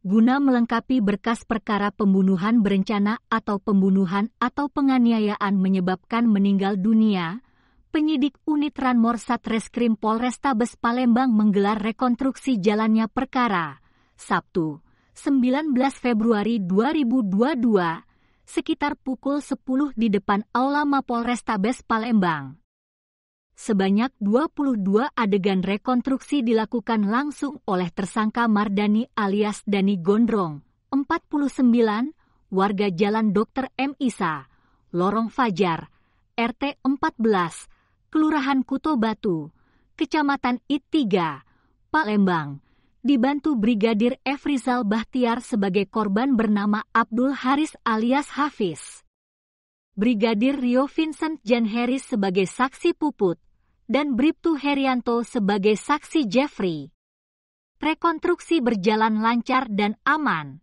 Guna melengkapi berkas perkara pembunuhan berencana atau pembunuhan atau penganiayaan menyebabkan meninggal dunia, penyidik unit Ranmor Satreskrim Polrestabes Palembang menggelar rekonstruksi jalannya perkara, Sabtu, 19 Februari 2022, sekitar pukul 10 di depan Aula Mapolrestabes Palembang. Sebanyak 22 adegan rekonstruksi dilakukan langsung oleh tersangka Mardani alias Dani Gondrong, 49, warga Jalan Dr. M. Isa, Lorong Fajar, RT 14, Kelurahan Kuto Batu, Kecamatan I3, Palembang, dibantu Brigadir Efrizal Bahtiar sebagai korban bernama Abdul Haris alias Hafiz. Brigadir Rio Vincent Jan Harris sebagai saksi puput, dan Bribtu Herianto sebagai saksi Jeffrey. Rekonstruksi berjalan lancar dan aman.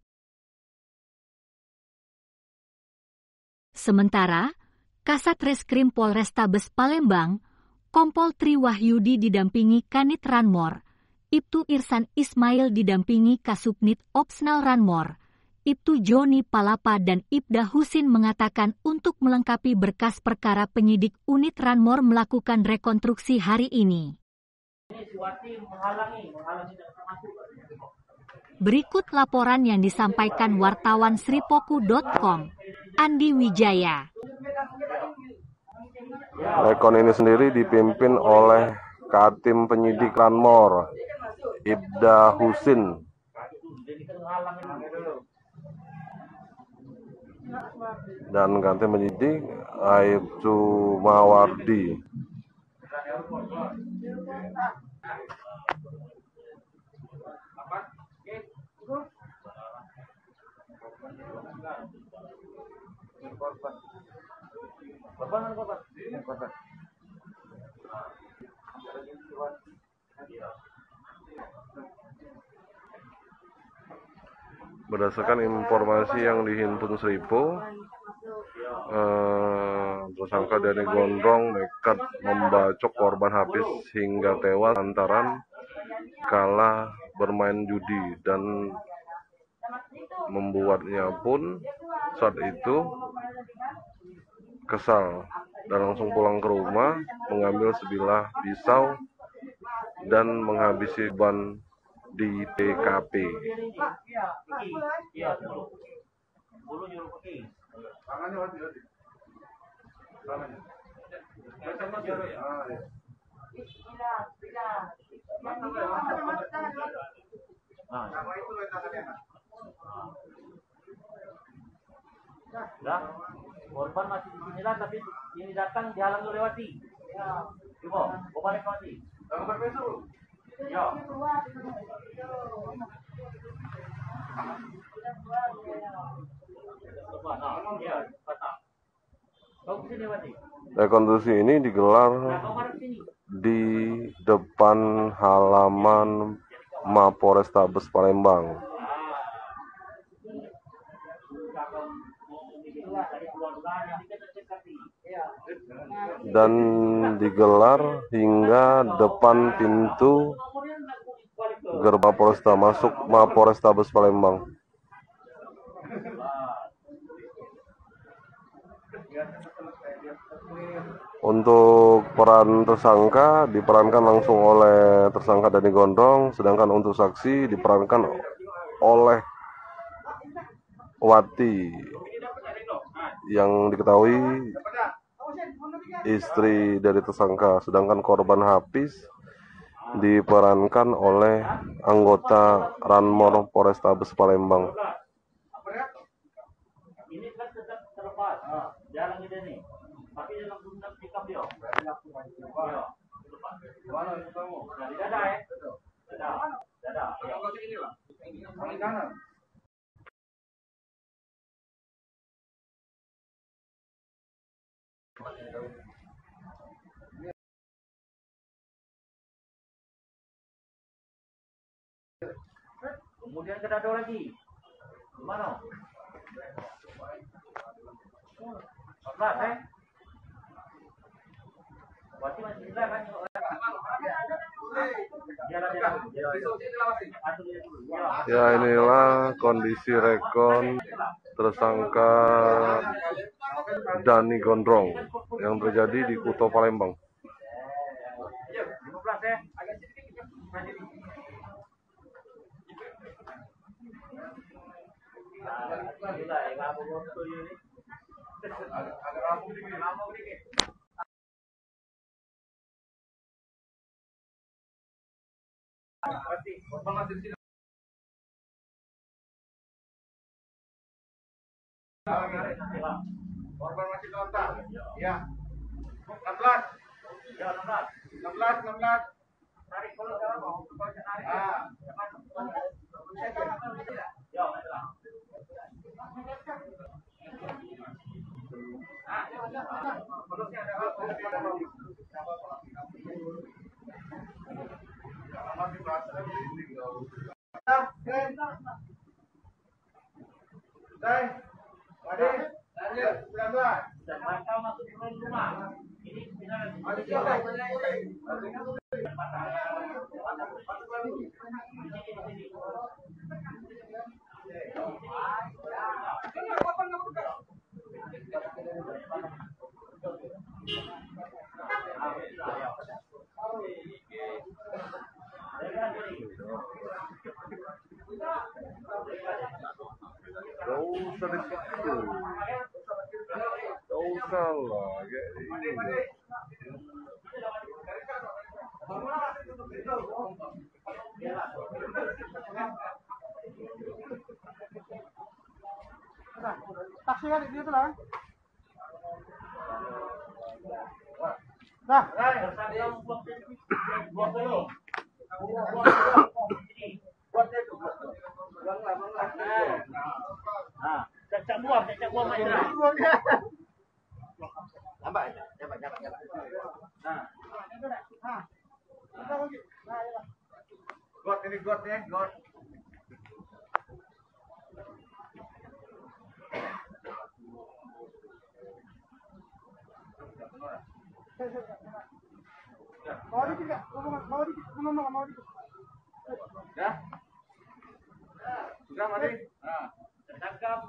Sementara, Kasat Reskrim Polrestabes Palembang, Kompol Tri Wahyudi didampingi Kanit Ranmor, Ibtu Irsan Ismail didampingi Kasubnit Opsnal Ranmor, Ibtu Joni Palapa dan Ibda Husin mengatakan untuk melengkapi berkas perkara penyidik unit Ranmor melakukan rekonstruksi hari ini. Berikut laporan yang disampaikan wartawan sripoku.com, Andi Wijaya. Rekon ini sendiri dipimpin oleh Katim Penyidik Ranmor, Ibda Husin. Dan Katim Penyidik Aibtu Mawardi. Berdasarkan informasi yang dihimpun Sripo, tersangka Dani Gondrong nekat membacok korban Hafiz hingga tewas lantaran kalah bermain judi dan membuatnya pun saat itu kesal dan langsung pulang ke rumah, mengambil sebilah pisau dan menghabisi ban di TKP. Korban masih di sini lah, tapi ini datang dihalang lewati. Coba, balik lagi. Ya. Rekonstruksi ini digelar di depan halaman Mapolrestabes Palembang dan digelar hingga depan pintu gerbang Polresta masuk Mapolrestabes Palembang. Untuk peran tersangka diperankan langsung oleh tersangka Dani Gondrong, sedangkan untuk saksi diperankan oleh Wati yang diketahui istri dari tersangka, sedangkan korban Hafiz diperankan oleh anggota Ranmor Polrestabes Palembang. Ini kan tetap terlepas, jarang kita nih. Tapi dalam bundar sikap dia. Mana itu kamu? Dari dada ya? Dada. Kalau sini lah. Paling kanan. Kemudian ke dada lagi. Gimana? 14 Berarti masih 9 kan? Ya. Ya, inilah kondisi rekon tersangka Dani Gondrong yang terjadi di Kuto Palembang. Korban masih kontak. Ya. 16. Ya, 16. Tarik dulu sekarang mau. Ah. Ya, Gak usah di situ. Gak usah lah, kayak ini. Taksi kan di situ lah. Nah, Cak buah main lah. Jabat. got ini got ya, got. Mau dikit nggak? Mau dikit. Ya? Sudah, Madi? Nah. Tertangkap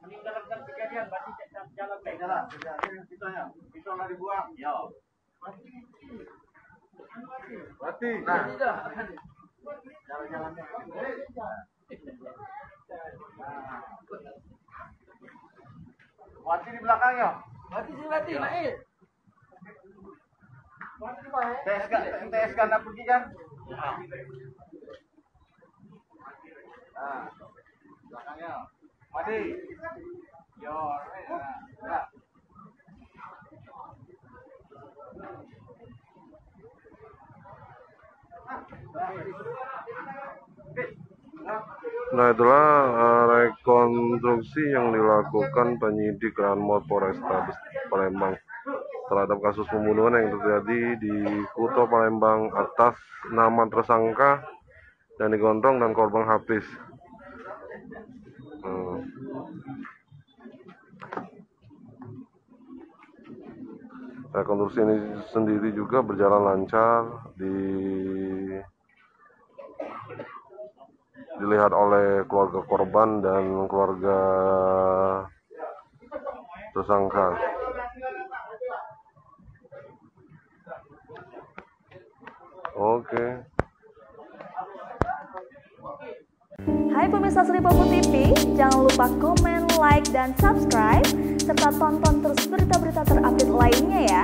meninggalkan kejadian berarti tetap jalan baik. Jalan. Pisaunya. Pisau nggak dibuang. Ya. Mati. Nah. Jalan-jalannya. Mati di belakangnya. Mati, naik. TSK nak pergi kan? Nah, belakangnya. Mati. Yo, ya. Nah, itulah rekonstruksi yang dilakukan penyidik Ranmor Polrestabes Palembang terhadap kasus pembunuhan yang terjadi di Kuto Palembang atas nama tersangka Dani Gondrong dan korban Hafiz. Rekonstruksi ini sendiri juga berjalan lancar, dilihat oleh keluarga korban dan keluarga tersangka. Oke. Hai pemirsa Sri Popo TV, jangan lupa komen, like, dan subscribe, serta tonton terus berita-berita terupdate lainnya ya.